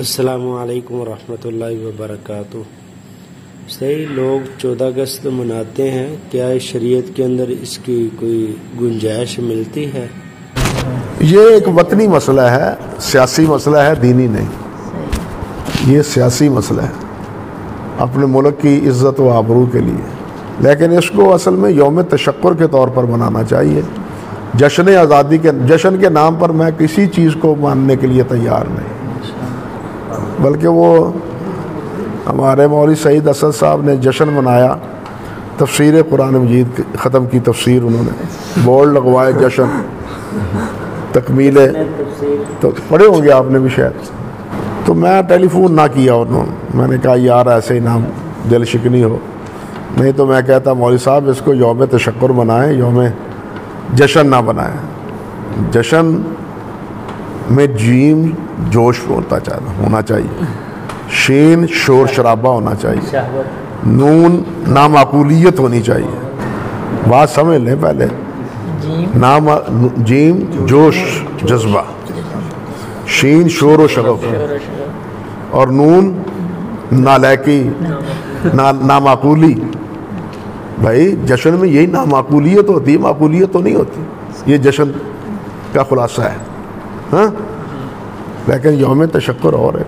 السلام علیکم ورحمۃ اللہ وبرکاتہ۔ صحیح لوگ 14 اگست مناتے ہیں، کیا شریعت کے اندر اس کی کوئی گنجائش ملتی ہے؟ یہ ایک وطنی مسئلہ ہے، سیاسی مسئلہ ہے، دینی نہیں۔ یہ سیاسی مسئلہ ہے اپنے ملک کی عزت و آبرو کے لیے، لیکن اس کو اصل میں یوم تشکر کے طور پر منانا چاہیے۔ جشن آزادی کے جشن کے نام پر میں کسی چیز کو ماننے کے لیے تیار نہیں، بلکہ وہ ہمارے مولوی سعید اسد صاحب نے جشن منایا، تفسیر قرآن مجید ختم کی تفسیر انہوں نے بورڈ لگوائے، جشن تکمیل تو پڑھے ہوں گے آپ نے بھی شاید۔ تو میں ٹیلی فون نہ کیا انہوں نے، میں نے کہا یار ایسے ہی نام دل شکنی ہو، نہیں تو میں کہتا مولوی صاحب اس کو یوم تشکر منائیں، یوم جشن نہ بنائیں۔ جشن میں جیم جوش ہونا چاہیے، شین شور شرابہ ہونا چاہیے، نون نامعقولیت ہونی چاہیے۔ بات سمجھ لیں پہلے، جیم جوش جذبہ، شین شور و شغب، اور نون نالائکی نامعقولی۔ بھائی جشن میں یہی نامعقولیت ہوتی ہے، معقولیت تو نہیں ہوتی۔ یہ جشن کا خلاصہ ہے، ہاں، لیکن یوم تشکر اور ہے۔